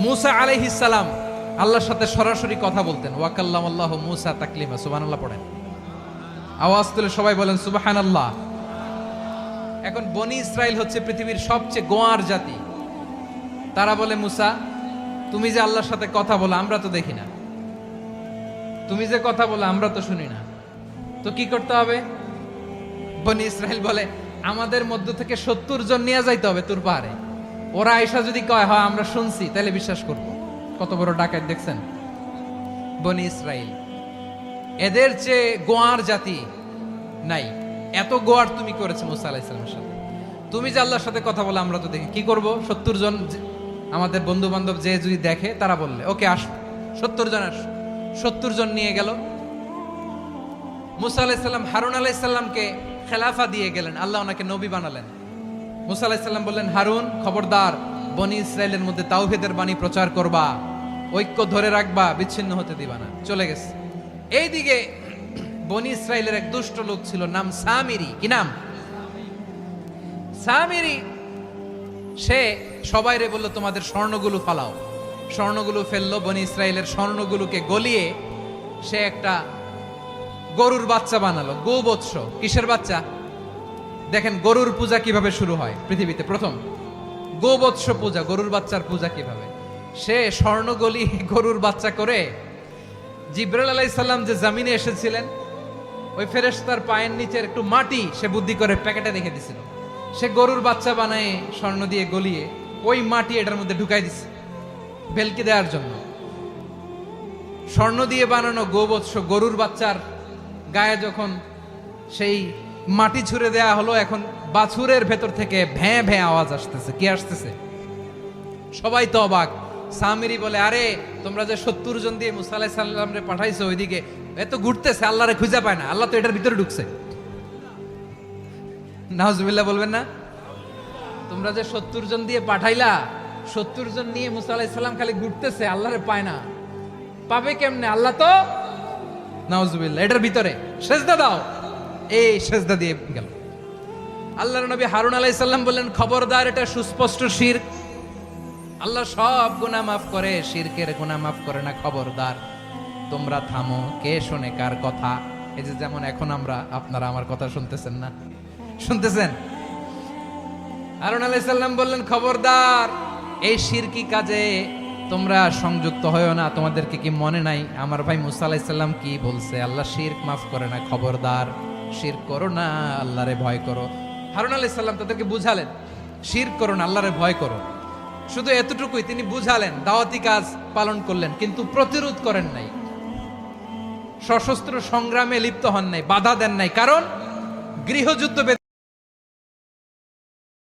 মুসা আলাইহিস সালাম আল্লাহর সাথে সরাসরি কথা বলতেন। ওয়াকাল্লামাল্লাহু মুসা তাকলিমা। সুবহানাল্লাহ পড়েন, আওয়াজ তুলে সবাই বলেন সুবহানাল্লাহ। এখন বনি ইসরাইল হচ্ছে পৃথিবীর সবচেয়ে গোয়ার জাতি। তারা বলে, মুসা তুমি যে আল্লাহর সাথে কথা বলো আমরা তো দেখি না, তুমি যে কথা বলো আমরা তো শুনি না, তো কি করতে হবে? বনি ইসরাইল বলে, আমাদের মধ্য থেকে 70 জন নিয়ে যাইতে হবে তুর পাহাড়ে। ওরা আয়েশা যদি কয় হয় আমরা শুনছি তাহলে বিশ্বাস করব। কত বড় ডাকাত দেখছেন বনি ইসরাইল। এদের চেয়ে গোয়ার জাতি নাই। এত গোয়ার তুমি করেছো মুসা আলাইহিস সালামের সাথে। তুমি যে আল্লাহর সাথে কথা বলে আমরা তো দেখি, কি করব? 70 জন আমাদের বন্ধু বান্ধব যে যদি দেখে তারা বললে ওকে আস, 70 জন আস। 70 জন নিয়ে গেল। মুসা আলাইহিস সালাম হারুন আলাইহিস সালামকে খেলাফা দিয়ে গেলেন, আল্লাহ ওনাকে নবী বানালেন। মুসা আলাইহিস সালাম বললেন, হারুন খবরদার বনি ইসরাইলের মধ্যে তাওহীদের বাণী প্রচার করবা, ঐক্য ধরে রাখবা, বিচ্ছিন্ন হতে দিবা না। চলে গেছে। এইদিকে বনি ইসরাইলের এক দুষ্ট লোক ছিল, নাম সামিরি। কি নাম? সামিরি। সে সবাইরে বলল তোমাদের স্বর্ণগুলো ফালাও। স্বর্ণগুলো ফেললো। বনি ইসরাইলের স্বর্ণগুলোকে গলিয়ে সে একটা গরুর বাচ্চা বানালো। গোবৎস। কিসের বাচ্চা? দেখেন গরুর পূজা কিভাবে শুরু হয় পৃথিবীতে প্রথম। গোবৎস পূজা, গরুর বাচ্চার পূজা কিভাবে। সে স্বর্ণ গলিয়ে গরুর বাচ্চা করে জিবরাইল আলাইহিস সালাম যে জমিনে এসেছিলেন ওই ফেরেশতার পায়ের নিচের একটু মাটি সে বুদ্ধি করে প্যাকেটে রেখে দিছিল। সে গরুর বাচ্চা বানায় স্বর্ণ দিয়ে গলিয়ে ওই মাটি এটার মধ্যে ঢুকাই দিছে ভেলকি দেওয়ার জন্য। স্বর্ণ দিয়ে বানানো গোবৎস গরুর বাচ্চার গায়ে যখন সেই মাটি ছুঁড়ে দেয়া হলো, এখন বাছুরের ভেতর থেকে ভ্যাঁ ভ্যাঁ আওয়াজ আসতেছে। কি আসতেছে? সবাই তো অবাক। সামিরি বলে, আরে তোমরা যে 70 জন দিয়ে মুসা আলাইহিস সালামরে পাঠাইছো ওইদিকে, এত ঘুরতেছে, আল্লাহরে খুঁজে পায় না, আল্লাহ তো এটার ভিতরে ঢুকছে। নাউজুবিল্লাহ বলবেন না? তোমরা যে 70 জন দিয়ে পাঠাইলা, 70 জন নিয়ে মুসা আলাইহিস সালাম খালি ঘুরতেছে, আল্লাহরে পায় না। পাবে কেমনে? আল্লাহ তো নাউজুবিল্লাহ এটার ভিতরে। সেজদা দাও। এই সেজদা দিয়ে গেল। আল্লাহর নবী হারুন আলাইহিস সালাম বললেন, খবরদার এটা সুস্পষ্ট শিরক। আল্লাহ সব গুনাহ মাফ করে, শিরকের গুনাহ মাফ করে না। খবরদার তোমরা থামো। কে শোনে কার কথা? এই যে যেমন এখন আপনারা আমার কথা শুনতেছেন না? শুনতেছেন? হারুন আলাইহিস সালাম বললেন, খবরদার এই শিরকি কাজে তোমরা সংযুক্ত হয়ো না। তোমাদেরকে কি মনে নাই আমার ভাই মুসা আলাইহিস সালাম কি বলছে? আল্লাহ শিরক মাফ করে না। খবরদার শিরক করো না, আল্লাহরে ভয় করো। হারুন আলাইহিস সালাম তাদেরকে বুঝালেন, শিরক করো না, আল্লাহরে ভয় করো। শুধু এতটুকুই তিনি বুঝালেন, দাওয়াতি কাজ পালন করলেন, কিন্তু প্রতিরোধ করেন নাই, সশস্ত্র সংগ্রামে লিপ্ত হন নাই, বাধা দেন নাই। কারণ গৃহযুদ্ধ